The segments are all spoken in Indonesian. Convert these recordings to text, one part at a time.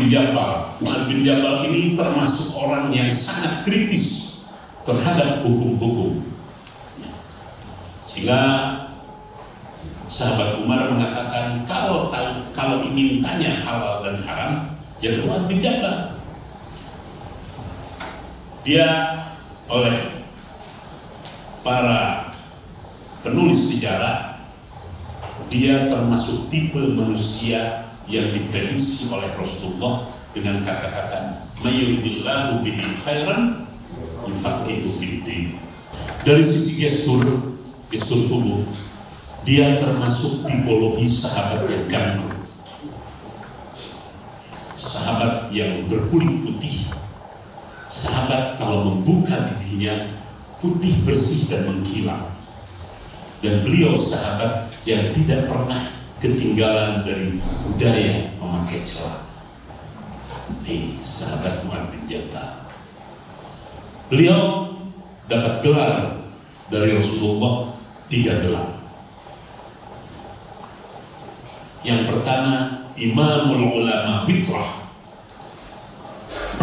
bin Jabal. Mu'adz bin Jabal ini termasuk orang yang sangat kritis terhadap hukum-hukum. Sehingga sahabat Umar mengatakan kalau ingin tanya halal dan haram, ya ke Mu'adz bin Jabal. Dia oleh para penulis sejarah, dia termasuk tipe manusia yang diprediksi oleh Rasulullah dengan kata-kata mayuridillahu bihi khairan yufaqihu fiddin. Dari sisi gestur tubuh, dia termasuk tipologi sahabat yang ganteng, sahabat yang berkulit putih, sahabat kalau membuka giginya putih bersih dan mengkilat. Dan beliau sahabat yang tidak pernah ketinggalan dari budaya memakai celana. Sahabat Mu'adz bin Jabal. Beliau dapat gelar dari Rasulullah 3 gelar. Yang pertama, Imamul Ulama Fitrah,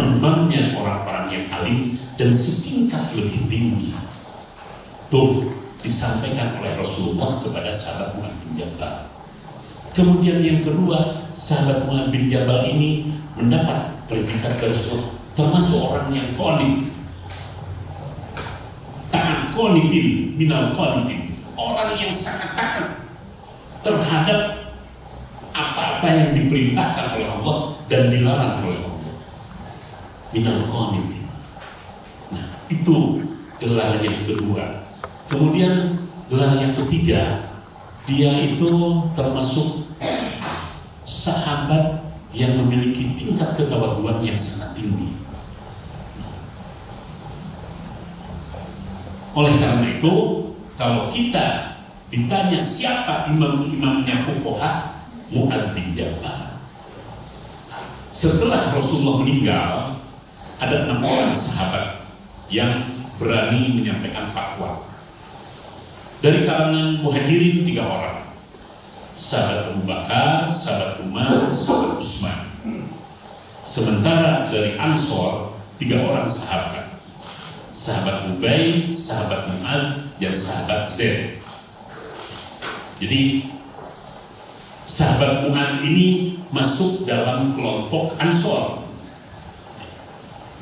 imamnya orang-orang yang alim dan setingkat lebih tinggi. Tuh disampaikan oleh Rasulullah kepada sahabat Mu'adz bin Jabal. Kemudian yang kedua, sahabat Mu'adz bin Jabal ini mendapat predikat dari Rasulullah termasuk orang yang qanit, taat, qanitin minal qanitin, orang yang sangat taat terhadap apa-apa yang diperintahkan oleh Allah dan dilarang oleh Allah, minal qanitin. Nah, itu gelar yang kedua. Kemudian gelar yang ketiga, dia itu termasuk sahabat yang memiliki tingkat ketawaduan yang sangat tinggi. Oleh karena itu, kalau kita ditanya siapa imam-imamnya fuqaha, Mu'adz bin Jabal. Setelah Rasulullah meninggal, ada 6 orang sahabat yang berani menyampaikan fatwa. Dari kalangan muhajirin 3 orang, sahabat Abu Bakar, sahabat Umar, sahabat Utsman. Sementara dari Ansor 3 orang sahabat, sahabat Ubay, sahabat Mu'adz, dan sahabat Zaid. Jadi sahabat Mu'adz ini masuk dalam kelompok Ansor.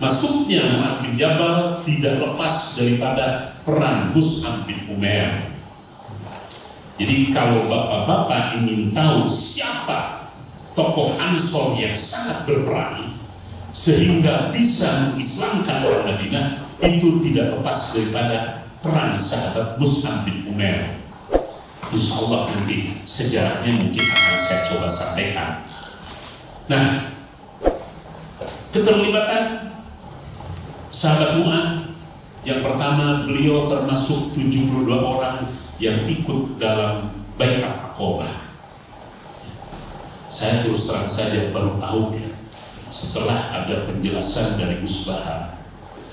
Masuknya Mu'adz bin Jabal tidak lepas daripada peran Mus'ab bin Umair. Jadi kalau bapak-bapak ingin tahu siapa tokoh Ansor yang sangat berperan sehingga bisa mengislamkan orang Madinah, itu tidak lepas daripada peran sahabat Mus'ab bin Umair. Insya Allah nanti sejarahnya mungkin akan saya coba sampaikan. Nah, keterlibatan sahabat Mu'adz, yang pertama, beliau termasuk 72 orang yang ikut dalam Bai'at Aqabah. Saya terus terang saja baru tahu ya, setelah ada penjelasan dari Gus Bahar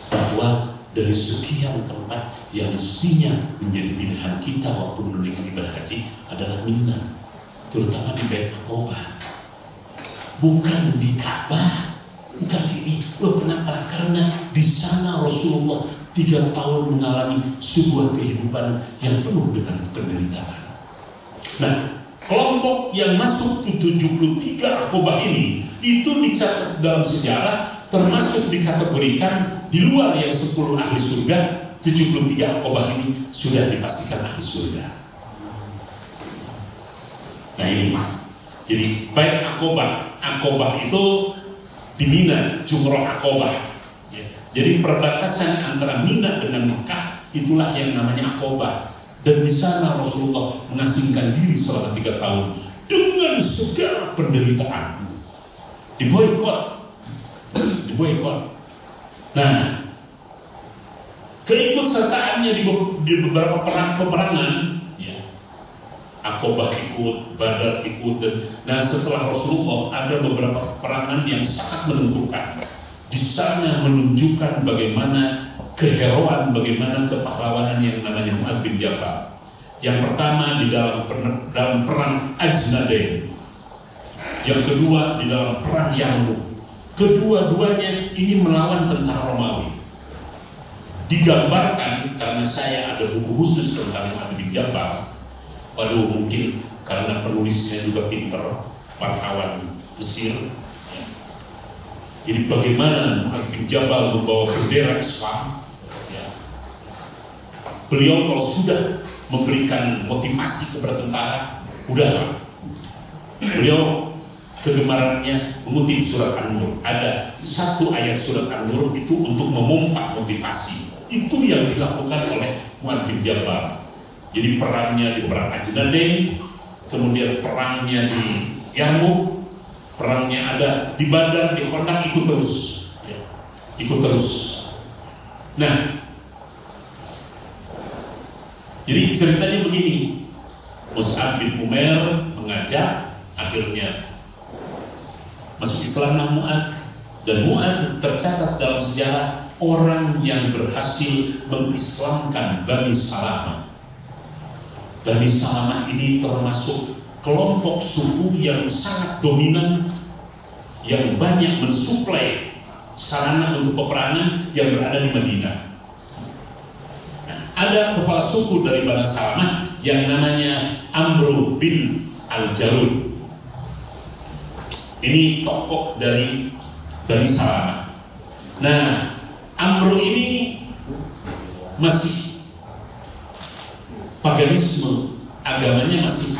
bahwa dari sekian tempat yang mestinya menjadi pilihan kita waktu menunaikan ibadah haji adalah Mina, terutama di Bai'at Aqabah, bukan di Ka'bah, bukan di ini. Loh, kenapa? Karena di sana Rasulullah 3 tahun mengalami sebuah kehidupan yang penuh dengan penderitaan. Nah, kelompok yang masuk ke 73 Aqabah ini itu dicatat dalam sejarah termasuk dikategorikan di luar yang 10 ahli surga. 73 Aqabah ini sudah dipastikan ahli surga. Nah ini, jadi baik Aqabah itu di Mina, Jumroh Aqabah. Jadi perbatasan antara Mina dengan Mekah itulah yang namanya Aqabah. Dan di sana Rasulullah mengasingkan diri selama 3 tahun dengan segala penderitaan. Diboikot. Nah, keikutsertaannya di beberapa peperangan, ya, Aqabah ikut, Badar ikut, dan nah setelah Rasulullah ada beberapa peperangan yang sangat menentukan. Di sana menunjukkan bagaimana keheroan, bagaimana kepahlawanan yang namanya Mu'adz bin Jabal. Yang pertama di dalam perang Ajnadain, yang kedua di dalam perang Yarmuk, Kedua-duanya ini melawan tentara Romawi. Digambarkan, karena saya ada buku khusus tentang Mu'adz bin Jabal. Waduh, mungkin karena penulisnya juga pinter, wartawan Mesir. Jadi bagaimana Mu'adz bin Jabal membawa bendera Islam. Beliau kalau sudah memberikan motivasi kepada tentara, udahlah. Beliau kegemarannya mengutip surat An-Nur. Ada satu ayat surat An-Nur itu untuk memompa motivasi. Itu yang dilakukan oleh Mu'adz bin Jabal. Jadi perannya di perang Ajnadain, kemudian perangnya di Yarmuk, perangnya ada di Badar, di Khandaq, ikut terus, ya. Ikut terus. Nah, jadi ceritanya begini, Mus'ab bin Umair mengajak, akhirnya masuk Islamlah Mu'adz, dan Mu'adz tercatat dalam sejarah orang yang berhasil mengislamkan Bani Salamah. Bani Salamah ini termasuk kelompok suku yang sangat dominan, yang banyak mensuplai sarana untuk peperangan yang berada di Madinah. Ada kepala suku dari Bani Salamah yang namanya Amr bin Al-Jarud. Ini tokoh dari Bani Salamah. Nah, Amr ini masih paganisme, agamanya masih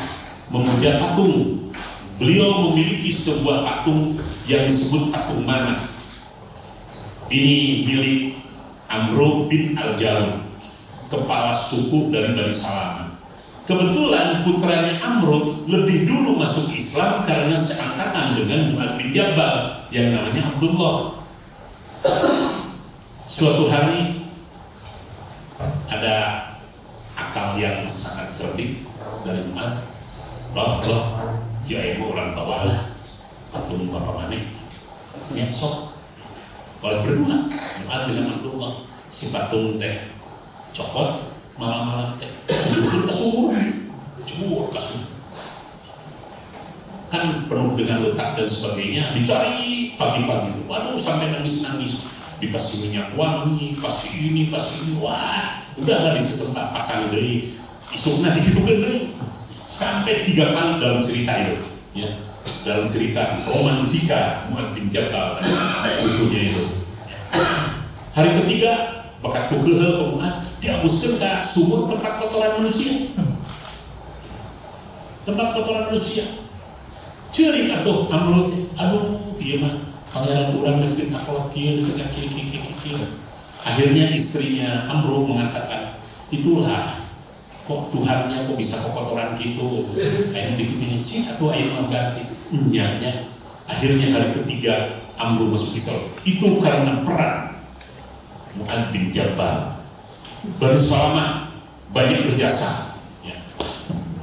memuja patung. Beliau memiliki sebuah patung yang disebut patung Manat. Ini milik Amr bin Al-Jarud, kepala suku dari Bani Salamah. Kebetulan putranya Amr lebih dulu masuk Islam karena seangkatan dengan Mu'adz bin Jabal yang namanya Abdullah. Suatu hari ada akal yang sangat cerdik dari Mu'adz. Loh, ya ibu orang tua lah, patung bapak mana? Nyesok. Oleh berdua, Mu'adz dengan Abdullah, si patung teh copot, malam-malam teh cembur ke sumur, kan penuh dengan letak dan sebagainya, dicari pagi-pagi itu, waduh sampai nangis-nangis, dikasih minyak wangi, kasih ini, wah udah nggak disesempat pasang dari isuknya digitu gede, sampai 3 kali dalam cerita itu, ya, dalam cerita romantika Mu'adz bin Jabal bukunya itu. Hari ketiga bakat kugehel ke Mu'adz, dihapuskan ke sumur tempat kotoran manusia. Tempat kotoran manusia. Cerik atuh Amr, aduh ieu mah pangeran urang deket akhlak kieu, deket kieu. Akhirnya istrinya Amr mengatakan, itulah kok Tuhannya kok bisa kotoran gitu. Kayaknya dikit menyecik atau air mah ganti. Nyanya. Akhirnya hari ketiga Amr masuk Islam. Itu karena perang Mu'adz bin Jabal. Bani Salamah banyak berjasa, ya,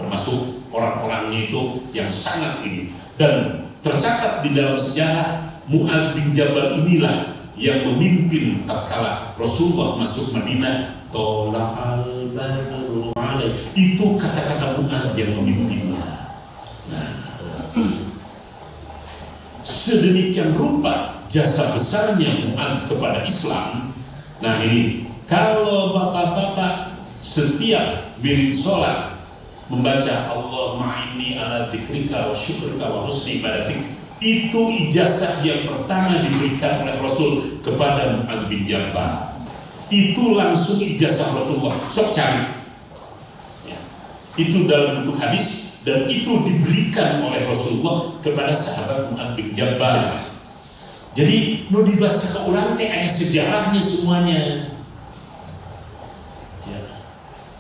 termasuk orang-orangnya itu yang sangat ini, dan tercatat di dalam sejarah Mu'adz bin Jabal inilah yang memimpin tatkala Rasulullah masuk Madinah. Tola'al badru alaih, itu kata-kata Mu'adz yang memimpinnya. Nah, sedemikian rupa jasa besarnya Mu'adz kepada Islam. Nah ini, kalau bapak-bapak setiap wirid sholat membaca Allahumma inni ala dzikrika wa syukrika wa husni ibadatik, itu ijazah yang pertama diberikan oleh Rasul kepada Mu'adz bin Jabal. Itu langsung ijazah Rasulullah, sok cari, ya. Itu dalam bentuk hadis, dan itu diberikan oleh Rasulullah kepada sahabat Mu'adz bin Jabal. Jadi nu dibaca ke urang teh aya sejarahnya semuanya.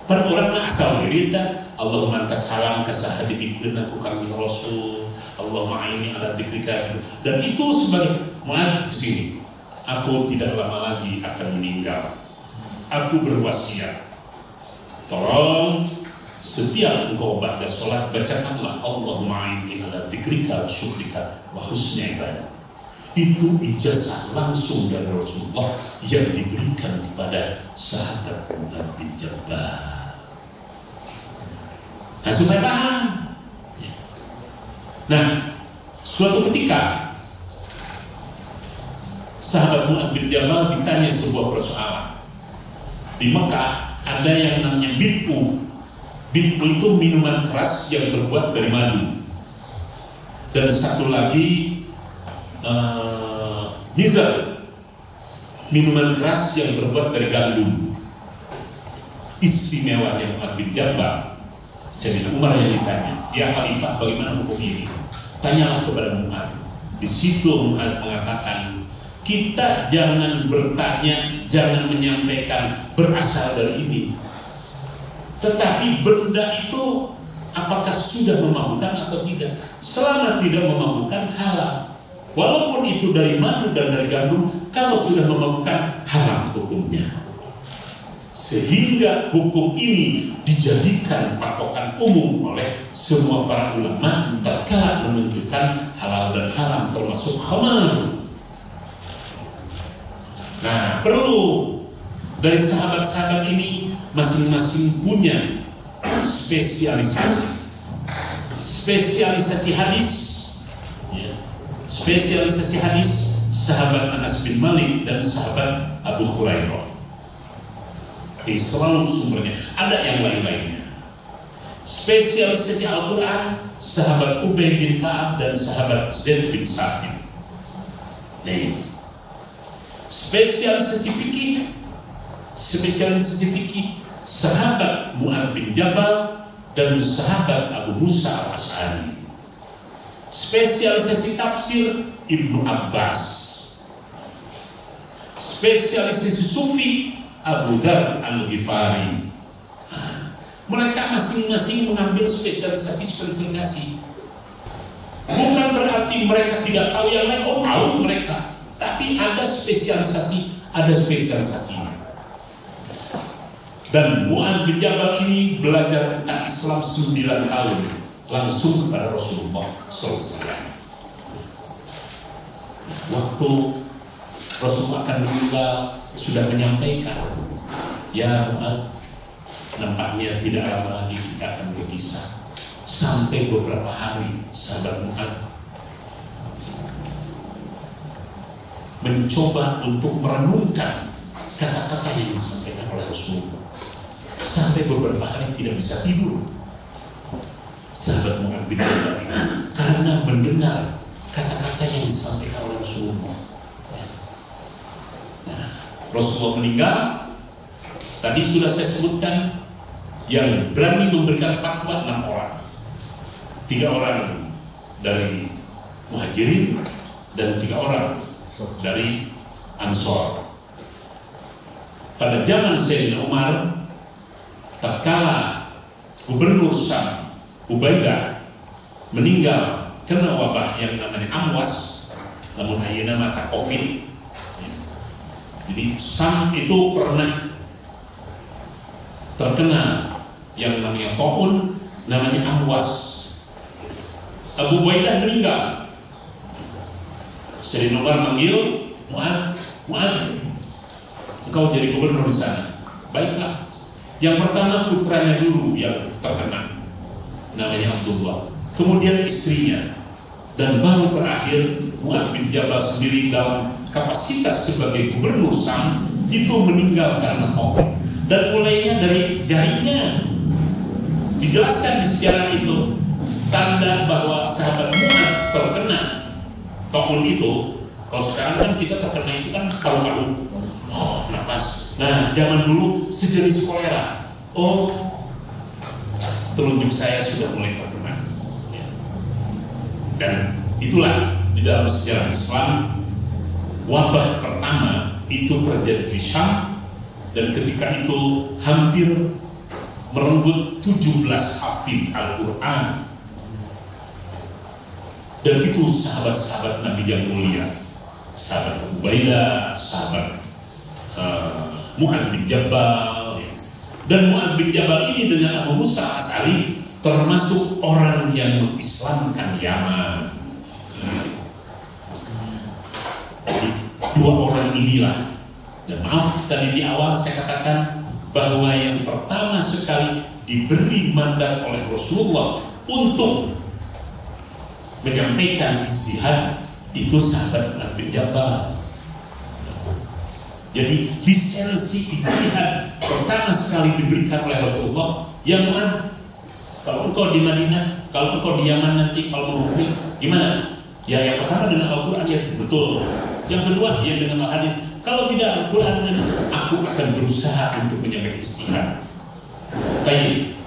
Pan orang mah asal wirida, Allahumma antas salam kasaha dibikeun aku kangjeng Rasul, Allahumma aini ala dzikrika. Dan itu sebagai Mu'adz di sini, aku tidak lama lagi akan meninggal. Aku berwasiat, tolong setiap engkau ba'da salat bacakanlah Allahumma aini ala dzikrika wa syukrika wa husni ibadah. Itu ijazah langsung dari Rasulullah yang diberikan kepada sahabat Mu'adz bin Jabal. Nah, supaya paham. Nah, suatu ketika sahabat Mu'adz bin Jabal ditanya sebuah persoalan. Di Mekah ada yang namanya bid'u. Bid'u itu minuman keras yang terbuat dari madu. Dan satu lagi nizar, minuman keras yang terbuat dari gandum. Istimewanya Mu'adz bin Jabal, Sayyidina Umar yang ditanya, ya Khalifah, bagaimana hukum ini? Tanyalah kepada Mu'adz. Di situ Mu'adz mengatakan, kita jangan bertanya, jangan menyampaikan berasal dari ini, tetapi benda itu apakah sudah memabukkan atau tidak. Selama tidak memabukkan, halal. Walaupun itu dari madu dan dari gandum, kalau sudah memabukkan, haram hukumnya. Sehingga hukum ini dijadikan patokan umum oleh semua para ulama tatkala menentukan halal dan haram, termasuk khamar. Nah, perlu dari sahabat-sahabat ini masing-masing punya spesialisasi hadis, ya. Spesialisasi hadis sahabat Anas bin Malik dan sahabat Abu Hurairah. Selalu sumbernya, ada yang lain-lainnya. Spesialisasi Al-Quran sahabat Ubay bin Ka'ab dan sahabat Zaid bin Sabit. Nih. Spesialisasi fikih sahabat Mu'adz bin Jabal dan sahabat Abu Musa al-Asy'ari. Spesialisasi tafsir Ibnu Abbas. Spesialisasi sufi Abu Dzar al-Ghifari. Mereka masing-masing mengambil spesialisasi. Bukan berarti mereka tidak tahu yang lain. Oh, tahu mereka. Tapi ada spesialisasinya. Dan Mu'adz bin Jabal ini belajar tentang Islam 9 tahun langsung kepada Rasulullah SAW. Waktu Rasulullah akan meninggal, sudah menyampaikan, ya Mu'adz, nampaknya tidak lama lagi kita akan berpisah. Sampai beberapa hari sahabat Mu'adz mencoba untuk merenungkan kata-kata yang disampaikan oleh Rasulullah. Sampai beberapa hari tidak bisa tidur sahabat Mu'adz bin Jabal ini, karena mendengar kata-kata yang disampaikan oleh Rasulullah. Nah, Rasulullah meninggal, tadi sudah saya sebutkan, yang berani memberikan fatwa 6 orang. 3 orang dari Muhajirin dan 3 orang dari Ansor. Pada zaman Sayyidina Umar, tatkala Gubernur Syam Ubaidah meninggal kena wabah yang namanya Amwas, namun akhirnya mata COVID. Jadi Syam itu pernah terkena yang namanya taun, namanya Amwas. Abu Ubaidah meninggal. Sayyidina Umar manggil Mu'adz, engkau jadi gubernur di sana. Baiklah. Yang pertama putranya dulu yang terkena, namanya Abdullah. Kemudian istrinya, dan baru terakhir Mu'adz bin Jabal sendiri dalam kapasitas sebagai gubernur Syam itu meninggal karena taun. Dan mulainya dari jarinya. Dijelaskan di sejarah itu tanda bahwa sahabat Mu'adz terkena taun itu. Kalau sekarang kan kita terkena itu kan paru-paru, napas. Nah, zaman dulu sejenis kolera. Oh, telunjuk saya sudah mulai terkena. Dan itulah di dalam sejarah Islam, wabah pertama itu terjadi di Syam, dan ketika itu hampir merenggut 17 hafidh Al-Quran. Dan itu sahabat-sahabat Nabi yang mulia, sahabat Ubaidah, sahabat Mu'adz bin Jabal. Dan Mu'adz bin Jabal ini dengan Abu Musa al-Asy'ari termasuk orang yang mengislamkan Yaman. Jadi 2 orang inilah. Dan maaf, tadi di awal saya katakan bahwa yang pertama sekali diberi mandat oleh Rasulullah untuk menyampaikan ijtihad itu sahabat Mu'adz bin Jabal. Jadi lisensi ijtihad pertama sekali diberikan oleh Rasulullah. Yang mana? Kalau engkau di Madinah, kalau engkau di Yaman nanti, kalau menghukumi gimana? Ya yang pertama dengan Al-Quran, ya betul. Yang kedua ya dengan Al-Hadis. Kalau tidak Al-Quran, aku akan berusaha untuk menyampaikan ijtihad. Tayyib.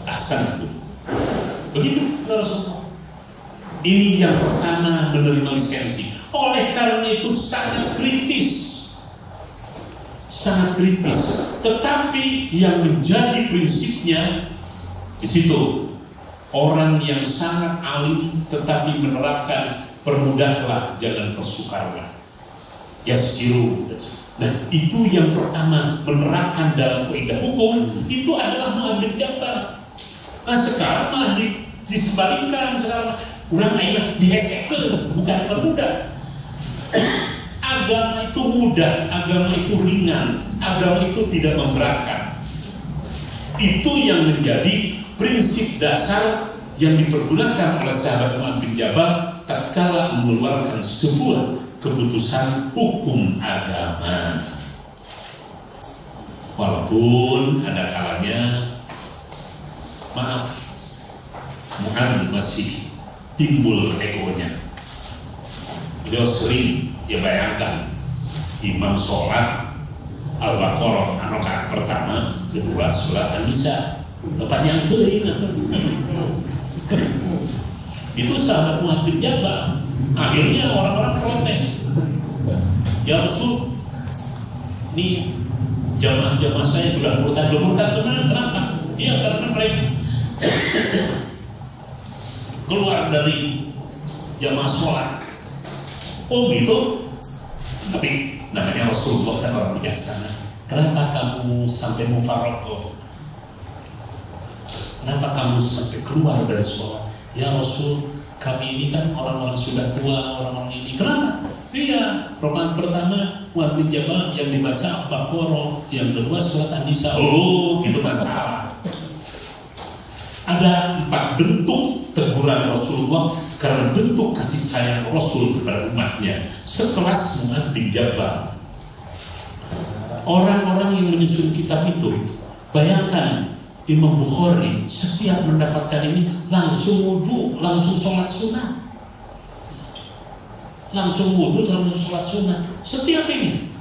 Ahsan. Begitu kata Rasulullah. Ini yang pertama menerima lisensi. Oleh karena itu sangat kritis. Sangat kritis. Tetapi yang menjadi prinsipnya di situ orang yang sangat alim tetapi menerapkan permudahlah, jangan persukarlah. Yassiru. Nah, itu yang pertama menerapkan dalam kaidah hukum itu adalah Mu'adz bin Jabal. Nah, sekarang malah disebalikkan, sekarang kurang enak dihesekkan, bukan permudah. Agama itu mudah, agama itu ringan, agama itu tidak memberatkan. Itu yang menjadi prinsip dasar yang dipergunakan oleh sahabat Mu'adz bin Jabal tatkala mengeluarkan sebuah keputusan hukum agama. Walaupun ada kalanya, maaf, Mu'adz masih timbul egonya. Beliau sering bayangkan imam sholat Al-Baqarah rakaat pertama, kedua surat An-Nisa, panjang keingat. Itu sahabat Mu'adz bin Jabal. Akhirnya orang-orang protes. Ya Rasul, ini jamaah-jamaah saya sudah murtad. Belum murtad kemarin, kenapa? Iya karena mereka keluar dari jamaah sholat. Oh gitu. Tapi namanya Rasulullah kan orang bijaksana. Kenapa kamu sampai mufaraqah? Kenapa kamu sampai keluar dari sholat? Ya Rasul, kami ini kan orang-orang sudah tua, orang-orang ini. Kenapa? Iya, rakaat pertama Mu'adz bin Jabal yang dibaca Al-Baqarah, yang kedua surat An-Nisa. Oh, gitu masalah. Ada 4 bentuk teguran Rasulullah karena bentuk kasih sayang Rasul kepada umatnya. Sekelas Mu'adz bin Jabal. Orang-orang yang menyusun kitab itu, bayangkan Imam Bukhari setiap mendapatkan ini langsung wudhu, langsung sholat sunat, langsung wudhu, langsung sholat sunat. Setiap ini,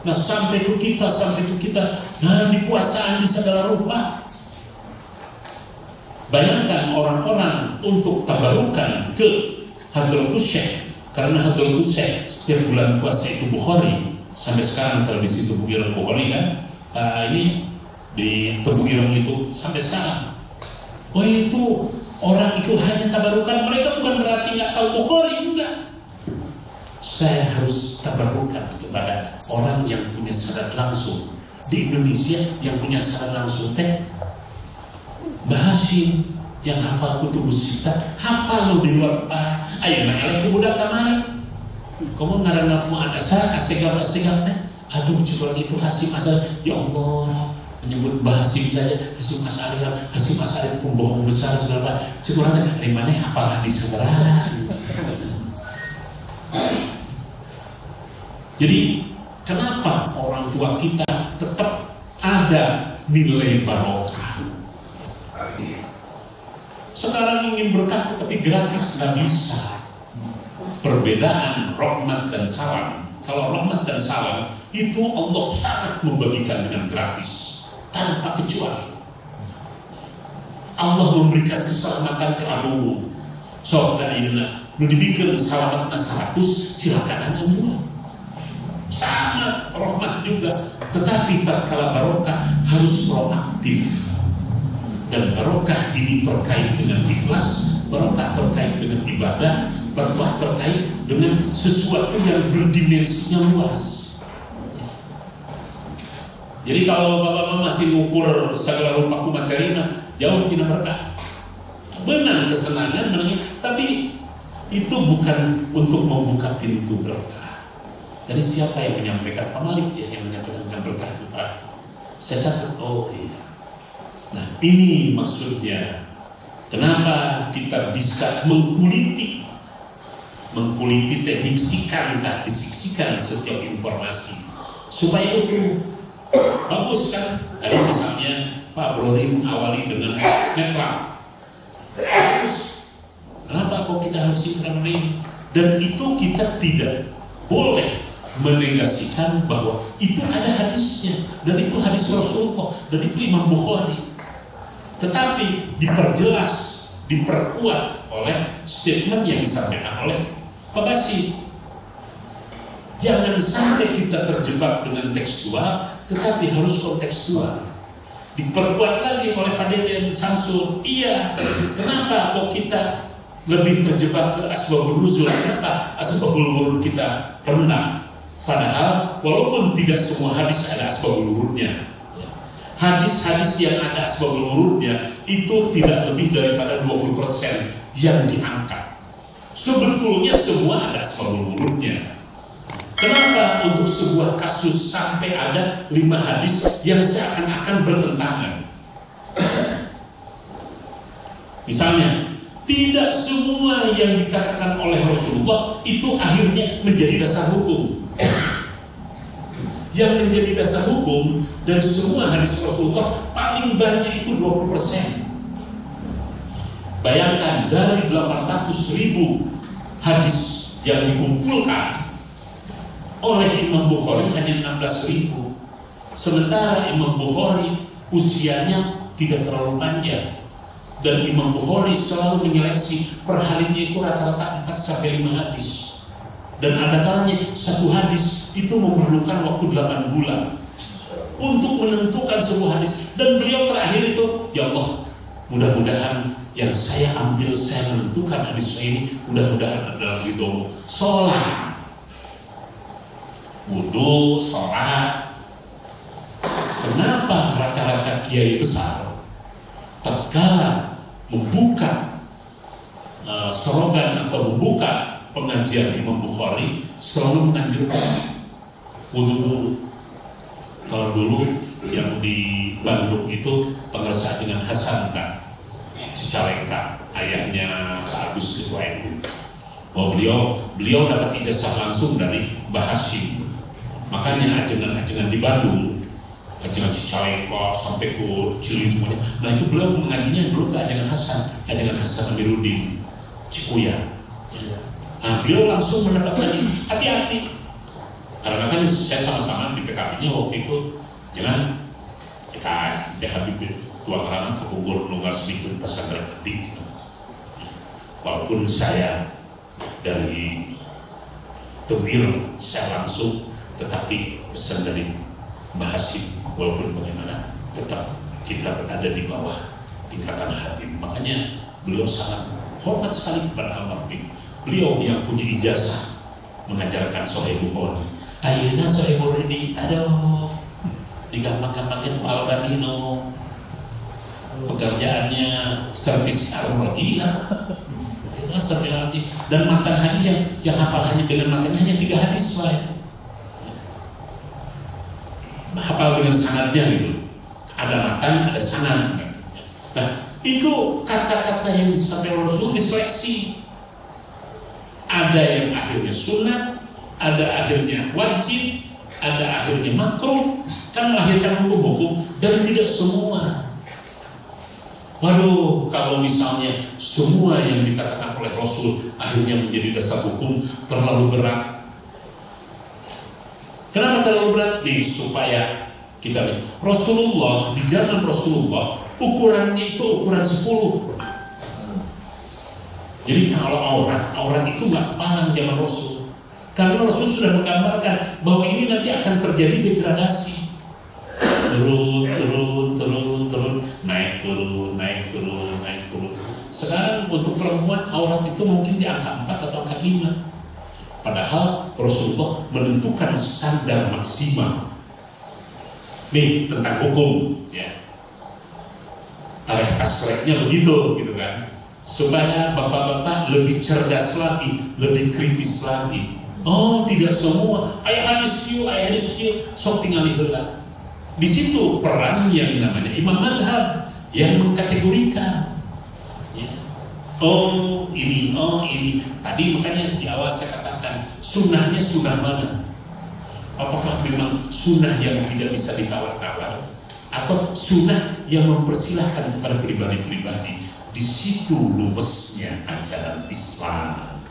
nah sampai ke kita, nah dikuasaan di segala rupa. Bayangkan orang-orang untuk tabarukan ke Hadratus Syekh, karena Hadratus Syekh setiap bulan puasa itu Bukhari. Sampai sekarang tradisi Tebu Ireng Bukhari kan, ini di Tebu Ireng itu sampai sekarang. Oh itu orang itu hanya tabarukan, mereka bukan berarti nggak tahu Bukhari, enggak. Saya harus tabarukan kepada orang yang punya sanad langsung. Di Indonesia yang punya sanad langsung teh Mbah Hashim yang hafal kutubus sittah, hafal lo di luar kepala. Ayo nanya ke budak kamari. Kamu ngaran Fuad Asar, asegaf teh. Aduh, cuman itu Hashim Asar. Ya Allah, menyebut Mbah Hashim saja, Hashim Asar itu pembohong besar segala macam. Cuman dari mana apalah di segera. Jadi kenapa orang tua kita tetap ada nilai barokah? Sekarang ingin berkah tetapi gratis nggak bisa. Perbedaan rahmat dan salam. Kalau rahmat dan salam itu Allah sangat membagikan dengan gratis tanpa kecuali. Allah memberikan keselamatan ke aduh. Saudara ini nu dibikin selamat 100 silakan anda mulai. Sama rahmat juga, tetapi tatkala barokah harus proaktif. Dan barokah ini terkait dengan ikhlas, barokah terkait dengan ibadah, barokah terkait dengan sesuatu yang berdimensinya luas. Jadi kalau bapak-bapak masih mengukur segala rupa materi, jauh tidak berkah. Menang kesenangan, menang, tapi itu bukan untuk membuka pintu berkah. Jadi siapa yang menyampaikan Pak Malik ya, yang menyampaikan dengan berkah itu terakhir. Saya catat, oh iya. Nah ini maksudnya kenapa kita bisa mengkuliti mengkuliti, diksikan setiap informasi supaya utuh. Bagus kan? Tadi misalnya Pak Brori mengawali dengan netral. Bagus. Kenapa kok kita harus sinkron ini? Dan itu kita tidak boleh menegasikan bahwa itu ada hadisnya dan itu hadis Rasulullah dan itu Imam Bukhari. Tetapi diperjelas, diperkuat oleh statement yang disampaikan oleh Pak Basir. Jangan sampai kita terjebak dengan tekstual, tetapi harus kontekstual. Diperkuat lagi oleh Pak Deden Samsul. Iya, kenapa kok kita lebih terjebak ke asbabul nuzul? Kenapa asbabul wurud kita rendah? Padahal walaupun tidak semua hadis ada asbabul wurudnya, hadis-hadis yang ada asbabul wurudnya itu tidak lebih daripada 20% yang diangkat. Sebetulnya semua ada asbabul wurudnya. Kenapa untuk sebuah kasus sampai ada 5 hadis yang seakan-akan bertentangan? Misalnya, tidak semua yang dikatakan oleh Rasulullah itu akhirnya menjadi dasar hukum. Yang menjadi dasar hukum dari semua hadis Rasulullah paling banyak itu 20%. Bayangkan dari 800.000 hadis yang dikumpulkan oleh Imam Bukhari hanya 16.000. Sementara Imam Bukhari usianya tidak terlalu panjang dan Imam Bukhari selalu menyeleksi per harinya itu rata-rata 4-5 hadis. Dan ada kalanya satu hadis itu memerlukan waktu 8 bulan untuk menentukan sebuah hadis. Dan beliau terakhir itu, ya Allah, mudah-mudahan yang saya ambil, saya menentukan hadis ini mudah-mudahan adalah ridho. Sholat, wudu, sholat. Kenapa rata-rata kiai besar tatkala membuka slogan atau membuka pengajian Imam Bukhari selalu menganjurkan wudu dulu? Kalau dulu yang di Bandung itu pengeras dengan Hasan kan Cicalengka, ayahnya Pak Agus Ketua NU. Oh, beliau dapat ijazah langsung dari Mbah Hashim. Makanya ajengan-ajengan di Bandung, ajengan Cicalengka sampai ke Cileunyi semuanya. Nah itu beliau mengajinya dulu ke ajengan Hasan Amiruddin Cikuya. Nah beliau langsung mendapatkan hati-hati. Karena kan saya sama-sama di PKB-nya waktu itu, jangan Habib tua karena kepungkur nunggal sedikit pesantren adik. Walaupun saya dari Tewil, saya langsung, tetapi pesan dari Mbah Hashim, walaupun bagaimana tetap kita berada di bawah tingkatan Habib. Makanya beliau sangat hormat sekali kepada almarhum. Beliau yang punya ijazah mengajarkan Sahih Bukhari. Ayeuna Sahih Bukhari aduh digampang-gampangin Al-Batino, pekerjaannya servis Al-Radiyah. Dan makan hadis yang hafal hanya dengan makan hanya 3 hadis lah. Hafal dengan sanadnya gitu. Ada matan, ada sanad. Nah, itu kata-kata yang disampaikan Rasulullah diseleksi. Ada yang akhirnya sunat, ada akhirnya wajib, ada akhirnya makruh, kan melahirkan hukum-hukum, dan tidak semua. Waduh, kalau misalnya semua yang dikatakan oleh Rasul akhirnya menjadi dasar hukum, terlalu berat. Kenapa terlalu berat? Supaya kita lihat Rasulullah, di zaman Rasulullah ukurannya itu ukuran 10. Jadi kalau aurat itu nggak kepandang zaman Rasul, karena Rasul sudah menggambarkan bahwa ini nanti akan terjadi degradasi, turun, naik turun. Sekarang untuk perempuan aurat itu mungkin di angka 4 atau angka 5. Padahal Rasulullah menentukan standar maksimal. Nih tentang hukum, ya. Tarikh tasrihnya begitu, gitu kan? Supaya bapak-bapak lebih cerdas lagi, lebih kritis lagi. Oh, tidak semua. Ayah hadis kieu, sok tinggali heula. Di situ peran yang namanya imam madhab yang mengkategorikan. Ya. Oh ini. Tadi makanya di awal saya katakan, sunnahnya sunnah mana? Apakah memang sunnah yang tidak bisa ditawar-tawar, atau sunnah yang mempersilahkan kepada pribadi-pribadi? Di situ luwesnya ajaran Islam.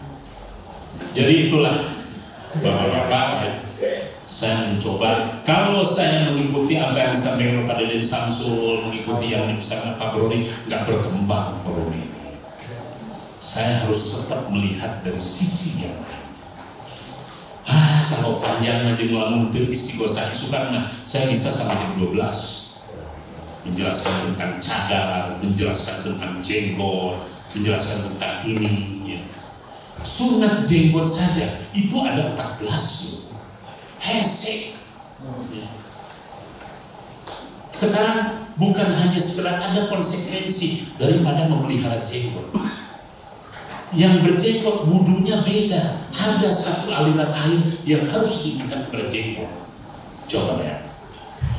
Jadi itulah Bapak-bapak, saya mencoba, kalau saya mengikuti apa yang disampaikan Pak Deden Samsul, mengikuti yang disampaikan Pak Broni, nggak berkembang forum ini. Saya harus tetap melihat dari sisi yang lain. Kalau panjang aja ngelamun istighosah isukan, saya bisa sampai jam 12 menjelaskan tentang cadar, menjelaskan tentang jenggot, menjelaskan tentang ini ya. Sunat jenggot saja itu ada 14 hesek ya. Sekarang bukan hanya sekedar ada konsekuensi daripada memelihara jenggot. Yang berjenggot wudunya beda, ada satu aliran air yang harus diberikan kepada jenggot. Coba lihat,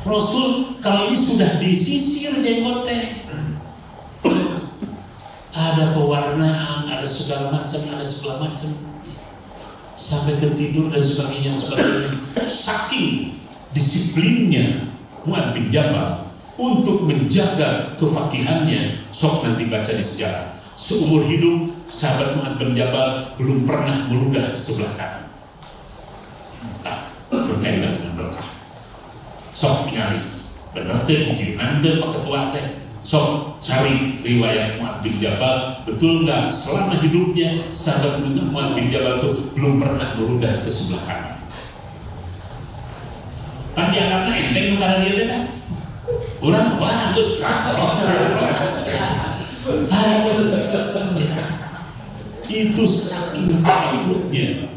Rasul kalau ini sudah disisir jenggot teh, ada pewarnaan, ada segala macam, sampai ke tidur dan sebagainya. Saking disiplinnya Mu'adz bin Jabal untuk menjaga kefakihannya, sok nanti baca di sejarah. Seumur hidup sahabat Mu'adz bin Jabal belum pernah meludah ke sebelah kanan. Berkaitan dengan berkah. Sok nyari, bener teh jujur nanti Pak Ketua teh. Sok cari riwayat Mu'adz bin Jabal, betul nggak selama hidupnya sahabat Mu'adz bin Jabal itu belum pernah meludah ke sebelah kanan. Kan dianggapnya enteng karena dia kan. Orang wah terus itu saking takutnya,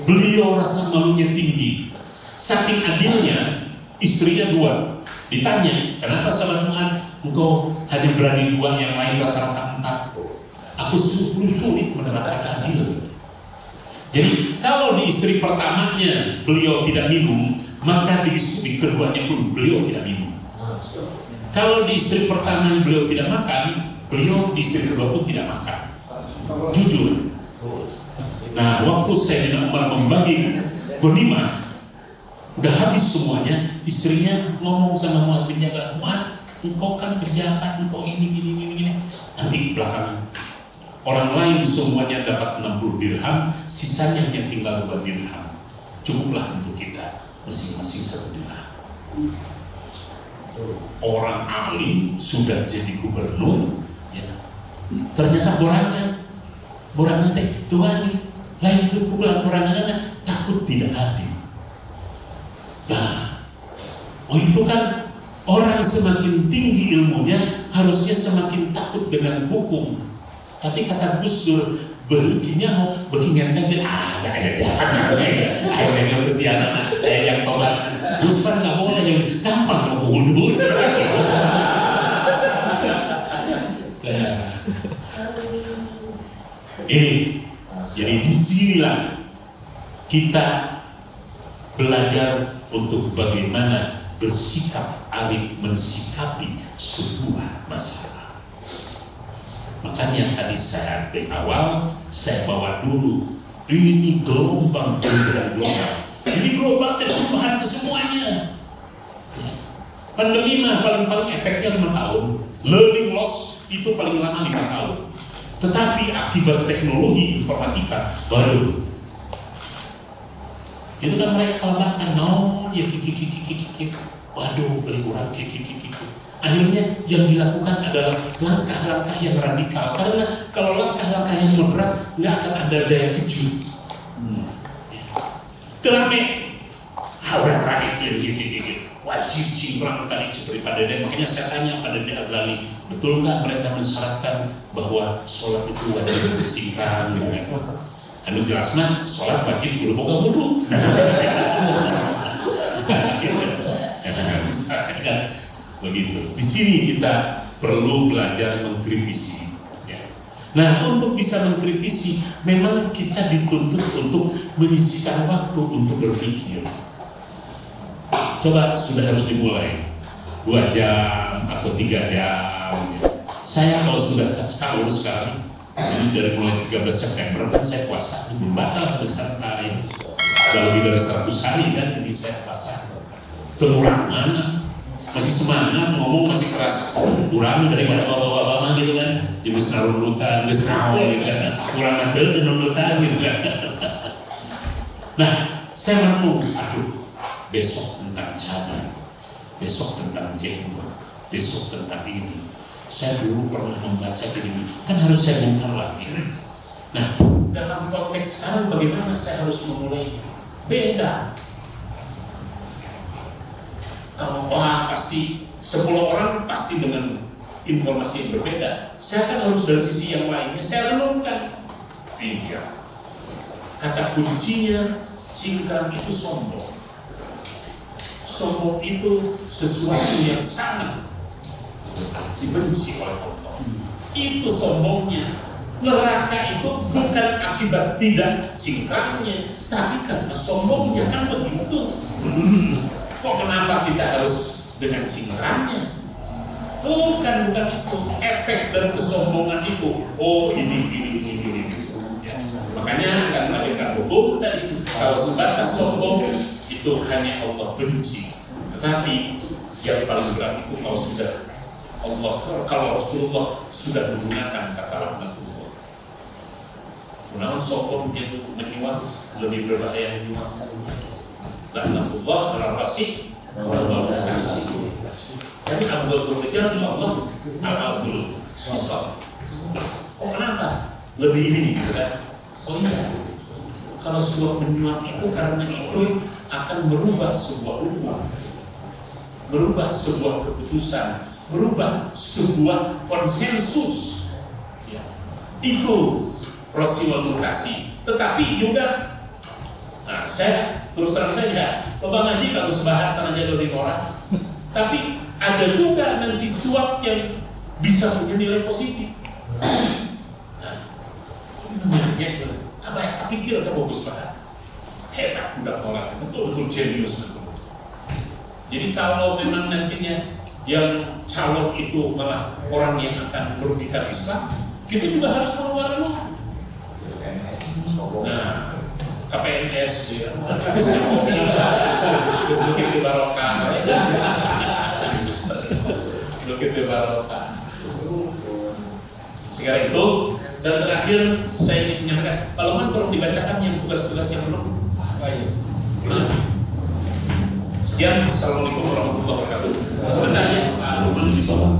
beliau rasa malunya tinggi, saking adilnya. Istrinya 2, ditanya kenapa sahabat Mu'adz engkau hanya berani 2, yang lain rata-rata 4. Aku sulit menerapkan adil. Jadi kalau di istri pertamanya beliau tidak minum, maka di istri keduanya pun beliau tidak minum. Kalau di istri pertama beliau tidak makan, beliau di istri kedua pun tidak makan. Jujur. Nah, waktu Sayyidina Umar membagi ghanimah, udah habis semuanya, istrinya ngomong sama Mu'adz bin Jabal, Mu'adz, engkau kan pejabat, engkau ini. Nanti belakangan orang lain semuanya dapat 60 dirham, sisanya hanya tinggal 2 dirham. Cukuplah untuk kita masing-masing 1 dirham. Orang alim sudah jadi gubernur, ya. Ternyata borangan teh Tuhan nih, lain pukulan borangan takut tidak adil. Nah, itu kan orang semakin tinggi ilmunya harusnya semakin takut dengan hukum. Tapi kata Gus Dur, beginya ngenteng ada ayat jahat, ayat yang kesianan, ayat yang tobat. Gus kan nggak boleh yang gampang mau wudhu. Ini, jadi disinilah kita belajar untuk bagaimana bersikap arif mensikapi sebuah masalah. Makanya tadi saya di awal saya bawa dulu ini gelombang. Ini gelombang perubahan ke semuanya. Pandemi mah paling efeknya 5 tahun, learning loss itu paling lama 5 tahun. Tetapi akibat teknologi informatika baru. Itu kan mereka kelabakan, ya waduh, kurang Akhirnya yang dilakukan adalah langkah-langkah yang radikal. Karena kalau langkah-langkah yang moderat nggak akan ada daya kejut. Terame, orang rakyat wajib kurang tadi seperti Pak Deden. Makanya saya tanya pada Deden Adlali, betul nggak mereka mensyaratkan bahwa sholat itu wajib bersihkan? Anu jelas mah sholat wajib kudu boga wudu. Bisa kan begitu. Di sini kita perlu belajar mengkritisi. Nah, untuk bisa mengkritisi, memang kita dituntut untuk menyisihkan waktu untuk berpikir. Coba sudah harus dimulai 2 jam atau 3 jam. Saya kalau sudah sahur sekarang, jadi dari mulai 13 September kan saya puasa, batal sampai sekarang. Nah, ini sudah lebih dari 100 hari kan ini saya puasa. Terurangan, masih semangat, ngomong masih keras, kurang daripada bapak-bapak gitu kan, jadi senarunutan, besnaon gitu kan, kurang adil dan nunutan gitu kan. Nah, saya merenung, aduh, besok tentang cadar, besok tentang jenggot, besok tentang ini. Saya dulu pernah membaca ini, kan harus saya bongkar lagi. Nah, dalam konteks sekarang bagaimana saya harus memulainya? Beda. Kalau orang pasti 10 orang pasti dengan informasi yang berbeda. Saya kan harus dari sisi yang lainnya saya renungkan. Iya. Kata kuncinya, cingkrang itu sombong. Sombong itu sesuatu yang sangat dibenci oleh Allah. Itu sombongnya. Neraka itu bukan akibat tidak cingkrangnya, tapi karena sombongnya, kan begitu. Kok kenapa kita harus dengan cingkrangnya? Bukan itu. Efek dari kesombongan itu. Oh ini. Ya. Makanya akan melahirkan hukum tadi. Kalau sebatas sombong itu hanya Allah benci. Tetapi yang paling berat itu kalau Rasulullah sudah menggunakan kata laknatullah. Menawan sombong itu menyuap lebih berbahaya menyuap. Laknatullah ala rasih wal kasih. Jadi Abdul Rijal Allah al-Abdul Sisal. Oh kenapa? Lebih ini gitu kan? Oh iya. Kalau suap menyuap itu karena itu akan merubah sebuah hukum, merubah sebuah keputusan, merubah sebuah konsensus. Ya. Itu Rasulullah kasih. Tetapi juga, nah saya terus terang saja, Bapak ngaji kalau sebahas saja dari orang. Tapi ada juga nanti suap yang bisa punya nilai positif. Nah, apa pikir atau bagus banget? Hebat budak orang, betul-betul jenius betul. Jadi kalau memang nantinya yang calon itu malah orang yang akan merugikan Islam, kita juga harus mengeluarkan uang. Nah, KPNS ya, terus begitu barokah, begitu barokah. Sekarang itu dan terakhir saya ingin menyampaikan, kalau tolong dibacakan yang tugas-tugas yang belum. Sekian, assalamualaikum warahmatullahi wabarakatuh. Sebentar ya, belum di bawah.